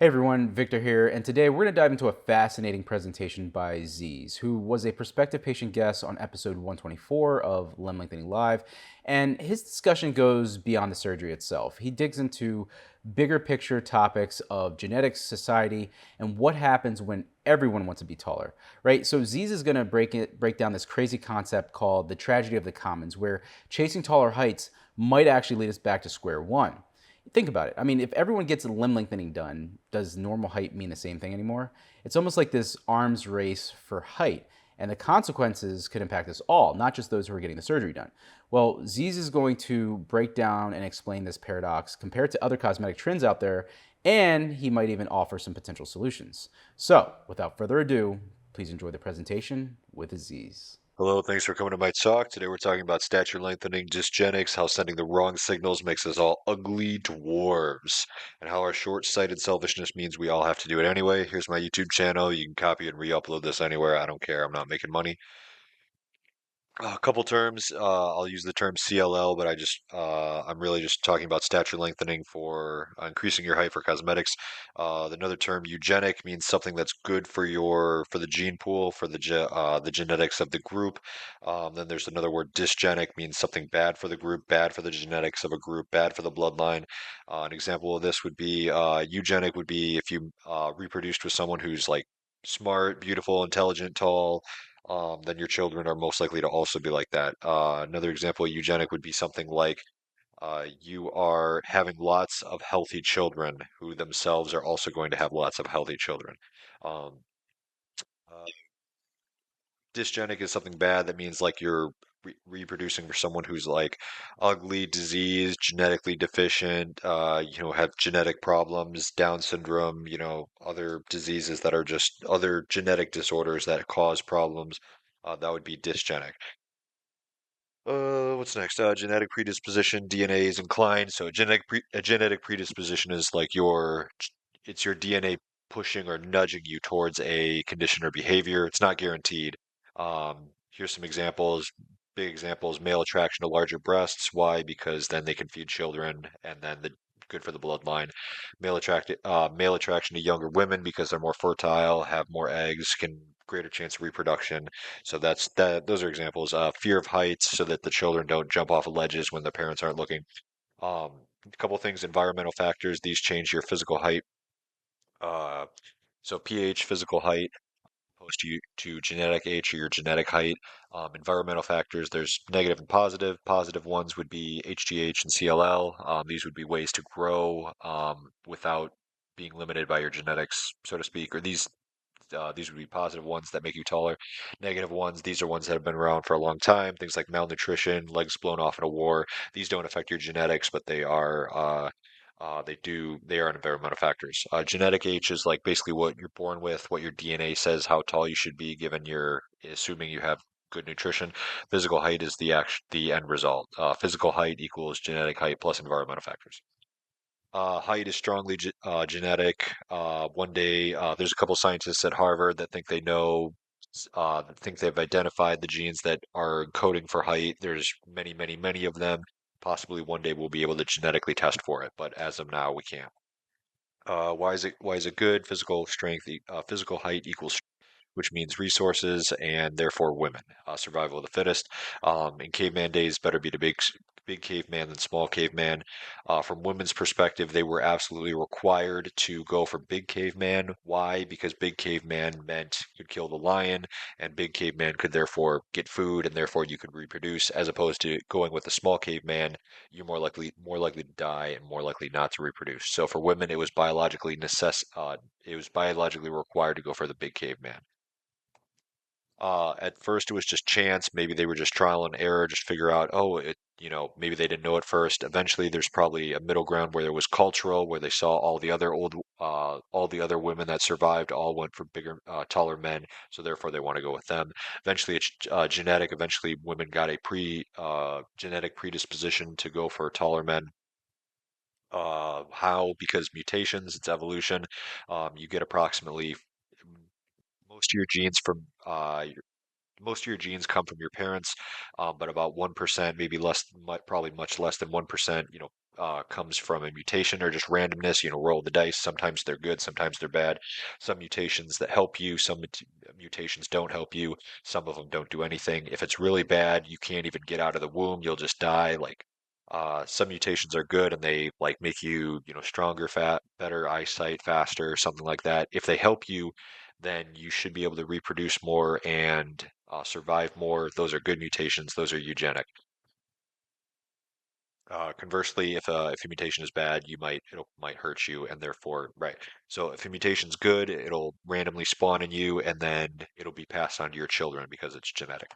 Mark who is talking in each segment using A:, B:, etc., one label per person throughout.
A: Hey everyone, Victor here, and today we're going to dive into a fascinating presentation by Z's, who was a prospective patient guest on episode 124 of Lengthening Live, and his discussion goes beyond the surgery itself. He digs into bigger picture topics of genetics, society, and what happens when everyone wants to be taller, right? So Z's is going to break down this crazy concept called the tragedy of the commons, where chasing taller heights might actually lead us back to square one. Think about it. I mean, if everyone gets limb lengthening done, does normal height mean the same thing anymore? It's almost like this arms race for height, and the consequences could impact us all, not just those who are getting the surgery done. Well, Ziz is going to break down and explain this paradox compared to other cosmetic trends out there, and he might even offer some potential solutions. So, without further ado, please enjoy the presentation with Aziz.
B: Hello, thanks for coming to my talk. Today we're talking about stature lengthening, dysgenics, how sending the wrong signals makes us all ugly dwarves, and how our short-sighted selfishness means we all have to do it anyway. Here's my YouTube channel. You can copy and re-upload this anywhere. I don't care. I'm not making money. A couple terms. I'll use the term CLL, but I'm really just talking about stature lengthening for increasing your height for cosmetics. Another term, eugenic, means something that's good for for the gene pool, for the genetics of the group. Then there's another word, dysgenic, means something bad for the group, bad for the genetics of a group, bad for the bloodline. An example of this would be eugenic would be if you reproduced with someone who's like smart, beautiful, intelligent, tall, then your children are most likely to also be like that. Another example of eugenic would be something like you are having lots of healthy children who themselves are also going to have lots of healthy children. Um, uh, Dysgenic is something bad that means like you're reproducing for someone who's like ugly, diseased, genetically deficient, have genetic problems, Down syndrome, other diseases that are just other genetic disorders that cause problems. That would be dysgenic. What's next? Genetic predisposition. DNA is inclined. So a genetic predisposition is like it's your DNA pushing or nudging you towards a condition or behavior. It's not guaranteed. Here's some examples. Big examples: male attraction to larger breasts. Why? Because then they can feed children, and then the good for the bloodline. Male attraction to younger women because they're more fertile, have more eggs, can greater chance of reproduction. So that's that. Those are examples. Fear of heights, so that the children don't jump off of ledges when their parents aren't looking. A couple things. Environmental factors. These change your physical height. Uh, so pH, physical height, opposed to genetic age or your genetic height. Environmental factors. There's negative and positive. Positive ones would be HGH and CLL. These would be ways to grow without being limited by your genetics, so to speak. Or these would be positive ones that make you taller. Negative ones, these are ones that have been around for a long time. Things like malnutrition, legs blown off in a war. These don't affect your genetics, but they are environmental factors. Genetic age is like basically what you're born with, what your DNA says how tall you should be, given assuming you have good nutrition. Physical height is the end result. Physical height equals genetic height plus environmental factors. Height is strongly genetic. One day, there's a couple scientists at Harvard that think they know, that think they've identified the genes that are coding for height. There's many, many, many of them. Possibly one day we'll be able to genetically test for it, but as of now, we can't. Why is it good? Physical height equals, which means resources and therefore women. Survival of the fittest. In caveman days, better be the big caveman than small caveman. From women's perspective, they were absolutely required to go for big caveman. Why? Because big caveman meant you'd kill the lion, and big caveman could therefore get food, and therefore you could reproduce, as opposed to going with the small caveman, you're more likely to die and more likely not to reproduce. So for women, it was biologically required to go for the big caveman. At first, it was just chance. Maybe they were just trial and error, just figure out, oh, maybe they didn't know at first. Eventually, there's probably a middle ground where there was cultural, where they saw all the other women that survived all went for bigger, taller men, so therefore they want to go with them. Eventually, it's genetic. Eventually, women got a genetic predisposition to go for taller men. How? Because mutations, it's evolution. You get approximately most of your genes from most of your genes come from your parents, but about 1%, maybe less, probably much less than 1%, comes from a mutation or just randomness. Roll the dice. Sometimes they're good, sometimes they're bad. Some mutations that help you, some mutations don't help you. Some of them don't do anything. If it's really bad, you can't even get out of the womb. You'll just die. Some mutations are good and they like make you, stronger, fat, better eyesight, faster, something like that. If they help you, then you should be able to reproduce more and survive more. Those are good mutations. Those are eugenic. Conversely, if a mutation is bad, it might hurt you, and therefore, right. So if a mutation's good, it'll randomly spawn in you, and then it'll be passed on to your children because it's genetic.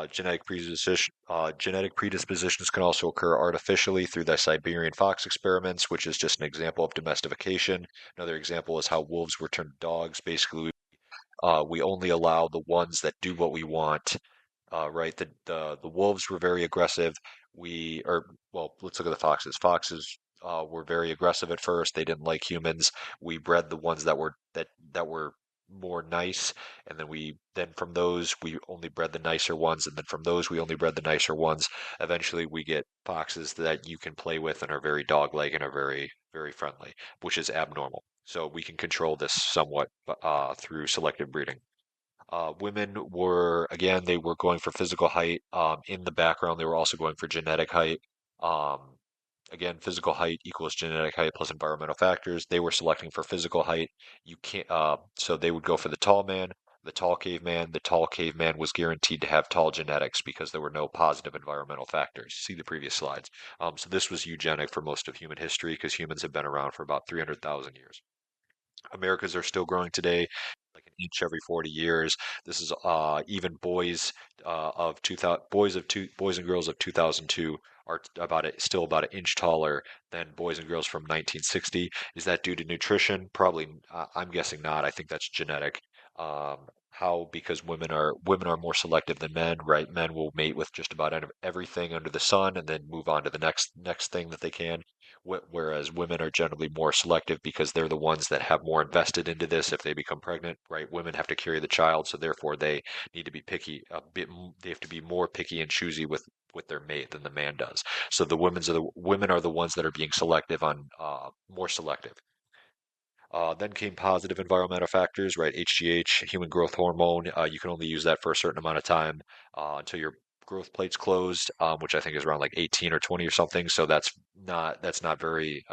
B: Genetic predispositions can also occur artificially through the Siberian fox experiments, which is just an example of domestication. Another example is how wolves were turned dogs. Basically, we only allow the ones that do what we want, right? The wolves were very aggressive. Well, let's look at the foxes. Foxes were very aggressive at first. They didn't like humans. We bred the ones that were more nice, and then from those we only bred the nicer ones, and then from those we only bred the nicer ones. Eventually, we get foxes that you can play with and are very dog-like and are very, very friendly, which is abnormal. So we can control this somewhat through selective breeding. Women were, again, they were going for physical height. In the background, they were also going for genetic height. Um, Again, physical height equals genetic height plus environmental factors. They were selecting for physical height. You can't, so they would go for the tall man, the tall caveman. The tall caveman was guaranteed to have tall genetics because there were no positive environmental factors. See the previous slides. So this was eugenic for most of human history because humans have been around for about 300,000 years. Americas are still growing today, like an inch every 40 years. This is even boys and girls of 2002 are still about an inch taller than boys and girls from 1960. Is that due to nutrition? Probably. I'm guessing not. I think that's genetic. How? Because women are more selective than men, right? Men will mate with just about everything under the sun and then move on to the next thing that they can. Whereas women are generally more selective because they're the ones that have more invested into this if they become pregnant, right? Women have to carry the child, so therefore they need to be picky a bit. They have to be more picky and choosy with their mate than the man does. So the women are the ones that are being selective on more selective. Then came positive environmental factors, right? HGH, human growth hormone. You can only use that for a certain amount of time until your growth plate's closed, which I think is around like 18 or 20 or something. So that's not very.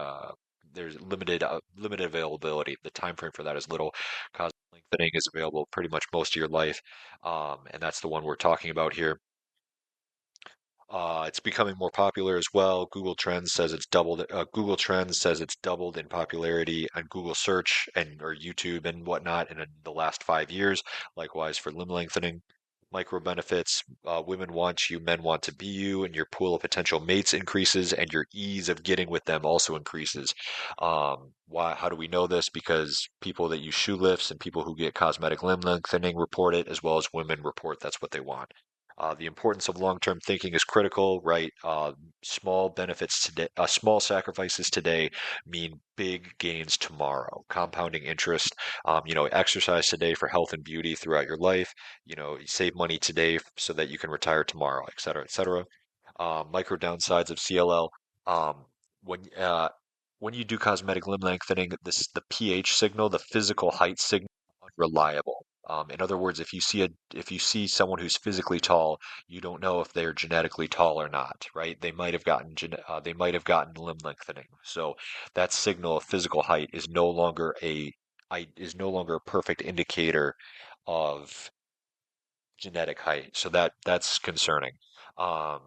B: There's limited availability. The time frame for that is little. Cosmetic lengthening is available pretty much most of your life, and that's the one we're talking about here. It's becoming more popular as well. Google Trends says it's doubled. Google Trends says it's doubled in popularity on Google search and or YouTube and whatnot in the last 5 years. Likewise for limb lengthening. Micro benefits. Women want you, men want to be you, and your pool of potential mates increases, and your ease of getting with them also increases. Why? How do we know this? Because people that use shoe lifts and people who get cosmetic limb lengthening report it, as well as women report that's what they want. The importance of long-term thinking is critical, right? Small benefits today, small sacrifices today mean big gains tomorrow. Compounding interest, exercise today for health and beauty throughout your life. You save money today so that you can retire tomorrow, et cetera, et cetera. Micro downsides of CLL. Um, when uh, when you do cosmetic limb lengthening, the pH signal, the physical height signal, unreliable. In other words, if you see someone who's physically tall, you don't know if they're genetically tall or not, right? They might have gotten limb lengthening. So that signal of physical height is no longer a perfect indicator of genetic height. So that's concerning. Um,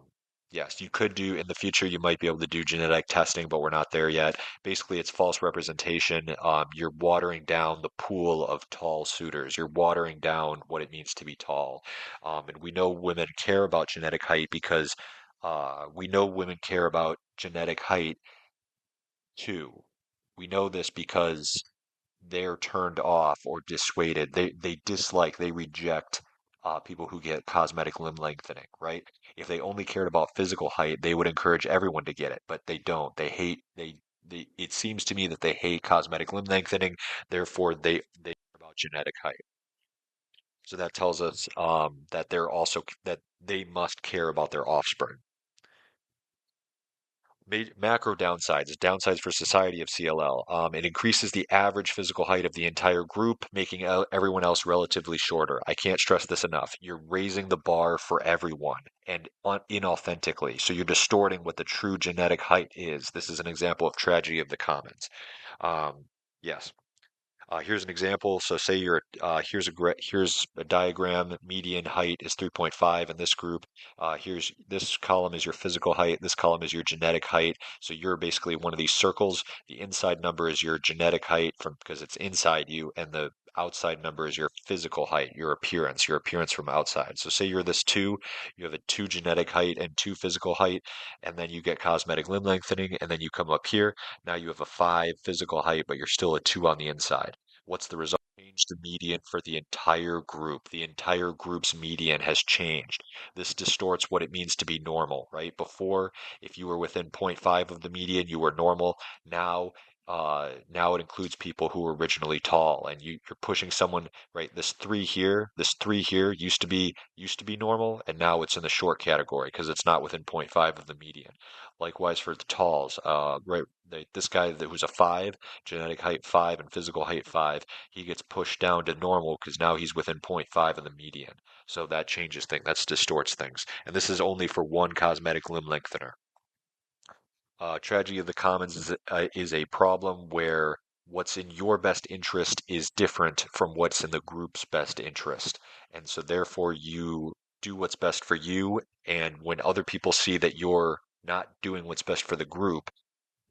B: yes, you could do in the future, you might be able to do genetic testing, but we're not there yet. Basically, it's false representation. You're watering down the pool of tall suitors. You're watering down what it means to be tall. And we know women care about genetic height because we know women care about genetic height too. We know this because they're turned off or dissuaded. They dislike, they reject people who get cosmetic limb lengthening, right? If they only cared about physical height, they would encourage everyone to get it, but they don't. It seems to me that they hate cosmetic limb lengthening, therefore they care about genetic height. So that tells us that they must care about their offspring. Macro downsides for society of CLL. It increases the average physical height of the entire group, making everyone else relatively shorter. I can't stress this enough. You're raising the bar for everyone and inauthentically. So you're distorting what the true genetic height is. This is an example of tragedy of the commons. Um, yes. Here's an example. So say here's a diagram. Median height is 3.5 in this group. Here's this column is your physical height. This column is your genetic height. So you're basically one of these circles. The inside number is your genetic height from because it's inside you, and the outside number is your physical height, your appearance from outside. So say you're this two, you have a two genetic height and two physical height, and then you get cosmetic limb lengthening, and then you come up here. Now you have a five physical height, but you're still a two on the inside. What's the result? Change the median for the entire group. The entire group's median has changed. This distorts what it means to be normal, right? Before, if you were within zero point 0.5 of the median, you were normal. Now it includes people who were originally tall, and you're pushing someone, right? This three here used to be normal, and now it's in the short category because it's not within zero point 0.5 of the median. Likewise for the talls, right? This guy who's a five, genetic height five and physical height five, he gets pushed down to normal because now he's within zero point 0.5 of the median. So that changes things, that distorts things. And this is only for one cosmetic limb lengthener. Tragedy of the commons is a problem where what's in your best interest is different from what's in the group's best interest. And so therefore you do what's best for you. And when other people see that you're not doing what's best for the group,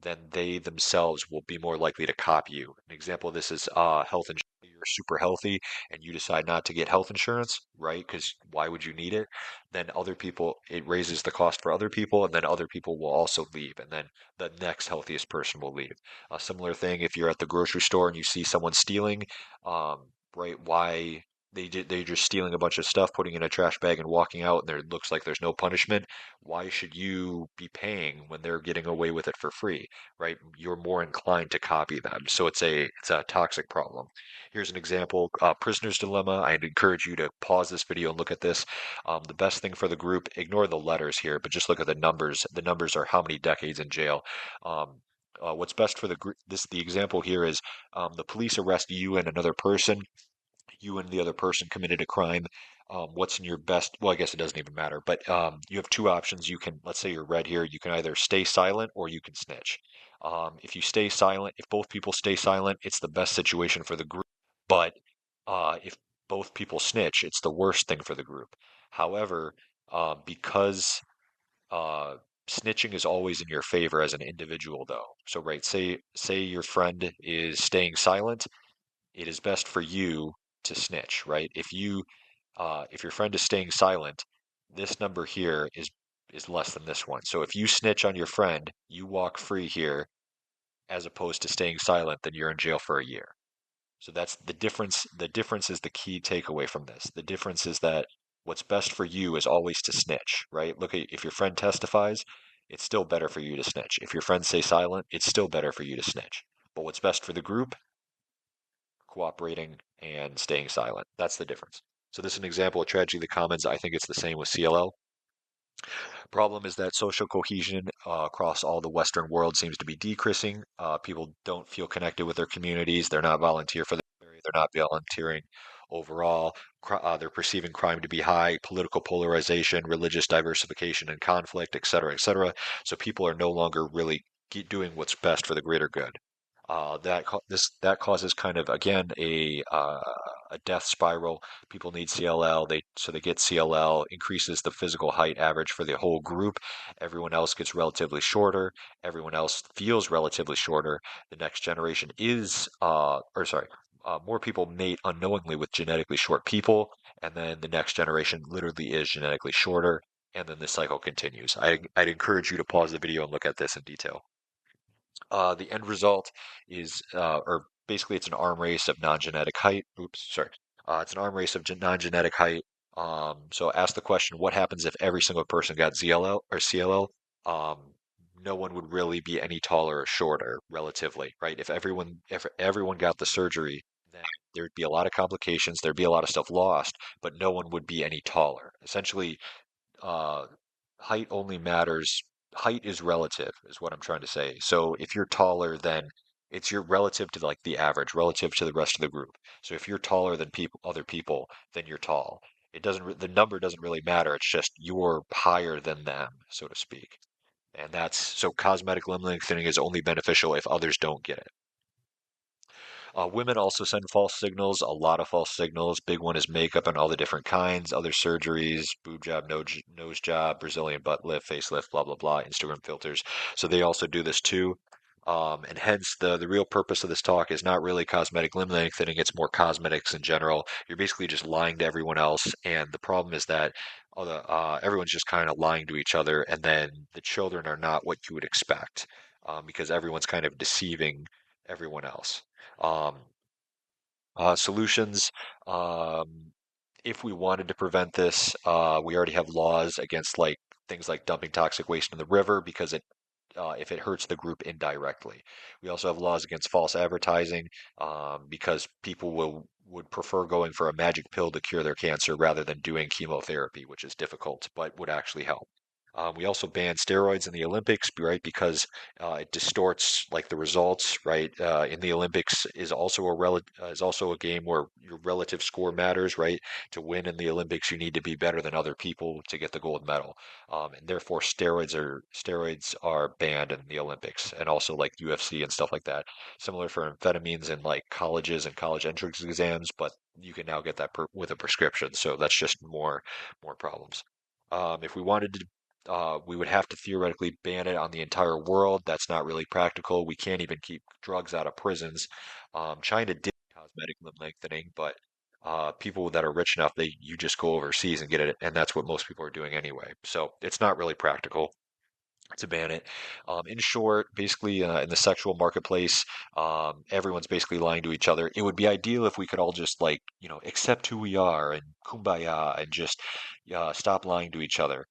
B: then they themselves will be more likely to copy you. An example of this is health insurance. You're super healthy and you decide not to get health insurance, right? Because why would you need it? Then other people, it raises the cost for other people, and then other people will also leave, and then the next healthiest person will leave. A similar thing if you're at the grocery store and you see someone stealing, right? Why? They're just stealing a bunch of stuff, putting in a trash bag and walking out, and there looks like there's no punishment. Why should you be paying when they're getting away with it for free? Right? You're more inclined to copy them. So it's a toxic problem. Here's an example, prisoner's dilemma. I'd encourage you to pause this video and look at this. The best thing for the group, ignore the letters here, but just look at the numbers. The numbers are how many decades in jail. What's best for the group? The example here is the police arrest you and another person. You and the other person committed a crime. What's in your best? Well, I guess it doesn't even matter, but you have two options. You can, let's say you're red here, you can either stay silent or you can snitch. If you stay silent, if both people stay silent, it's the best situation for the group. But if both people snitch, it's the worst thing for the group. However, because uh, snitching is always in your favor as an individual, though. So, right, say your friend is staying silent, it is best for you to snitch, right? If your friend is staying silent, this number here is less than this one. So if you snitch on your friend, you walk free here, as opposed to staying silent, then you're in jail for a year. So that's the difference. The difference is the key takeaway from this. The difference is that what's best for you is always to snitch, right? Look at if your friend testifies, it's still better for you to snitch. If your friends stay silent, it's still better for you to snitch. But what's best for the group cooperating and staying silent. That's the difference. So this is an example of tragedy of the commons. I think it's the same with CLL. Problem is that social cohesion across all the Western world seems to be decreasing. People don't feel connected with their communities. They're not volunteer for the area. They're not volunteering overall. They're perceiving crime to be high, political polarization, religious diversification and conflict, et cetera, et cetera. So people are no longer really doing what's best for the greater good. That causes kind of again a death spiral. People need CLL, they get CLL, increases the physical height average for the whole group. Everyone else gets relatively shorter. Everyone else feels relatively shorter. The next generation is, or sorry, more people mate unknowingly with genetically short people, and then the next generation literally is genetically shorter, and then the cycle continues. I'd encourage you to pause the video and look at this in detail. The end result is, or basically, it's an arm race of non-genetic height. Oops, sorry. It's an arm race of non-genetic height. So ask the question, what happens if every single person got ZLL or CLL? No one would really be any taller or shorter relatively, right? If everyone got the surgery, then there'd be a lot of complications, there'd be a lot of stuff lost, but no one would be any taller. Essentially, uh, height only matters height is relative, is what I'm trying to say. So if you're taller than it's your relative to like the average, relative to the rest of the group. So if you're taller than other people, then you're tall. The number doesn't really matter. It's just you're higher than them, so to speak. And that's so cosmetic limb lengthening is only beneficial if others don't get it. Women also send false signals, a lot of false signals. Big one is makeup and all the different kinds, other surgeries, boob job, nose job, Brazilian butt lift, facelift, blah, blah, blah, Instagram filters. So they also do this too. And hence, the real purpose of this talk is not really cosmetic limb lengthening, it's more cosmetics in general. You're basically just lying to everyone else. And the problem is that everyone's just kind of lying to each other. And then the children are not what you would expect because everyone's kind of deceiving everyone else. Um, Solutions. Um, if we wanted to prevent this, we already have laws against like things like dumping toxic waste in the river because if it hurts the group indirectly. We also have laws against false advertising because people would prefer going for a magic pill to cure their cancer rather than doing chemotherapy, which is difficult but would actually help. We also ban steroids in the Olympics, right? Because it distorts like the results, right? In the Olympics is also a game where your relative score matters, right? To win in the Olympics, you need to be better than other people to get the gold medal, and therefore steroids are banned in the Olympics, and also like UFC and stuff like that. Similar for amphetamines in like colleges and college entrance exams, but you can now get that with a prescription, so that's just more problems. If we wanted to we would have to theoretically ban it on the entire world. That's not really practical. We can't even keep drugs out of prisons. China did cosmetic limb lengthening, but people that are rich enough, you just go overseas and get it, and that's what most people are doing anyway. So it's not really practical to ban it. In short, basically, in the sexual marketplace, everyone's basically lying to each other. It would be ideal if we could all just like, accept who we are and kumbaya and just stop lying to each other.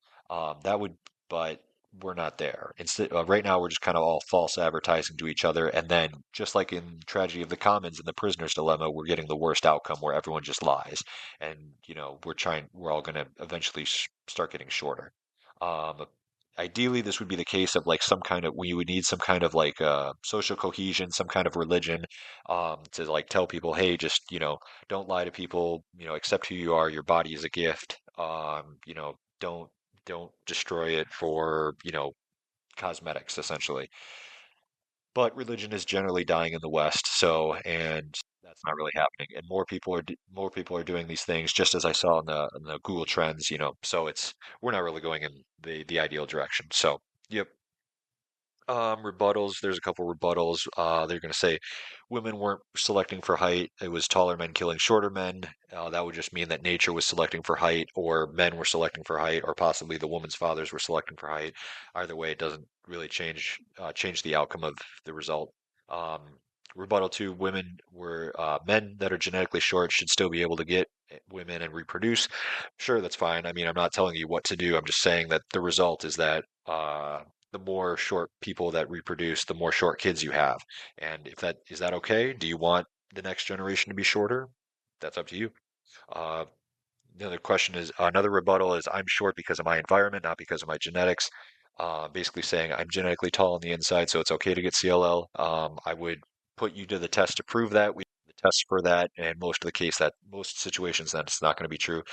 B: That would, but we're not there. Instead, right now, we're just kind of all false advertising to each other. And then, just like in Tragedy of the Commons and the Prisoner's Dilemma, we're getting the worst outcome where everyone just lies. And, we're all going to eventually start getting shorter. Um, Ideally this would be the case of like some kind of we would need some kind of like social cohesion, some kind of religion to like tell people, hey, just don't lie to people, accept who you are, your body is a gift, don't destroy it for cosmetics essentially. But religion is generally dying in the West, so and that's not really happening. And more people are doing these things, just as I saw in the Google Trends. So it's we're not really going in the ideal direction. So yep. Rebuttals. There's a couple rebuttals. They're going to say women weren't selecting for height. It was taller men killing shorter men. That would just mean that nature was selecting for height, or men were selecting for height, or possibly the woman's fathers were selecting for height. Either way, it doesn't really change the outcome of the result. Um, Rebuttal two: women were men that are genetically short should still be able to get women and reproduce. Sure, that's fine. I mean, I'm not telling you what to do. I'm just saying that the result is that the more short people that reproduce, the more short kids you have. And if that is that okay? Do you want the next generation to be shorter? That's up to you. Uh, another rebuttal is I'm short because of my environment, not because of my genetics. Basically saying I'm genetically tall on the inside, so it's okay to get CLL. I would put you to the test to prove that. We have the test for that, and most situations that's not going to be true.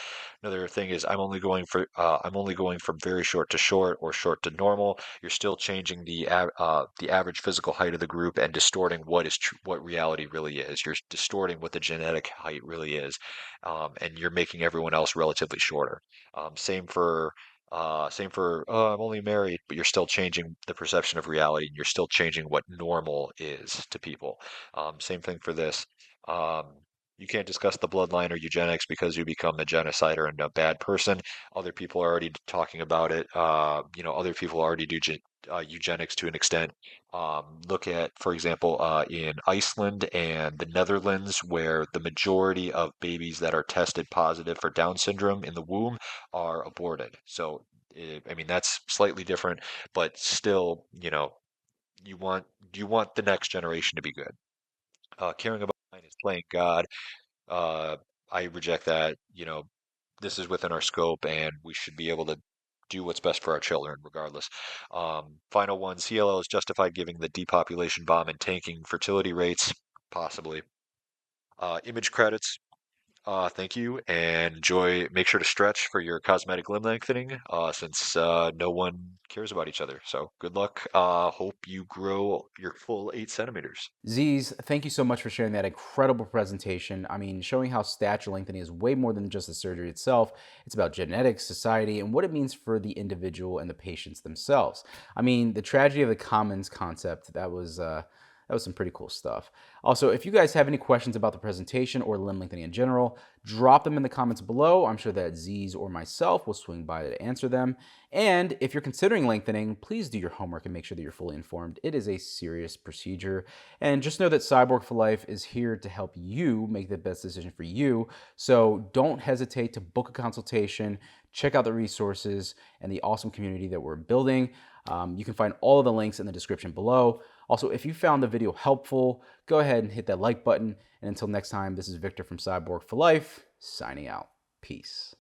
B: Another thing is I'm only going from very short to short or short to normal. You're still changing the average physical height of the group and distorting what reality really is. You're distorting what the genetic height really is, and you're making everyone else relatively shorter. Same for oh, I'm only married, but you're still changing the perception of reality, and you're still changing what normal is to people. Same thing for this. Um, you can't discuss the bloodline or eugenics because you become a genocider and a bad person. Other people are already talking about it. Other people already do eugenics to an extent. Look at, for example, in Iceland and the Netherlands, where the majority of babies that are tested positive for Down syndrome in the womb are aborted. So, I mean, that's slightly different, but still, you want you want the next generation to be good. Caring about mine is playing God. Uh, I reject that. This is within our scope, and we should be able to do what's best for our children, regardless. Final one, CLL is justified giving the depopulation bomb and tanking fertility rates, possibly. Image credits. Thank you, and enjoy. Make sure to stretch for your cosmetic limb lengthening, since no one cares about each other. So good luck. Hope you grow your full 8 centimeters.
A: Z's, thank you so much for sharing that incredible presentation. I mean, showing how stature lengthening is way more than just the surgery itself. It's about genetics, society, and what it means for the individual and the patients themselves. I mean, the tragedy of the commons concept, that was some pretty cool stuff. Also, if you guys have any questions about the presentation or limb lengthening in general, drop them in the comments below. I'm sure that Z's or myself will swing by to answer them. And if you're considering lengthening, please do your homework and make sure that you're fully informed. It is a serious procedure. And just know that Cyborg for Life is here to help you make the best decision for you. So don't hesitate to book a consultation, check out the resources and the awesome community that we're building. You can find all of the links in the description below. Also, if you found the video helpful, go ahead and hit that like button. And until next time, this is Victor from Cyborg for Life, signing out. Peace.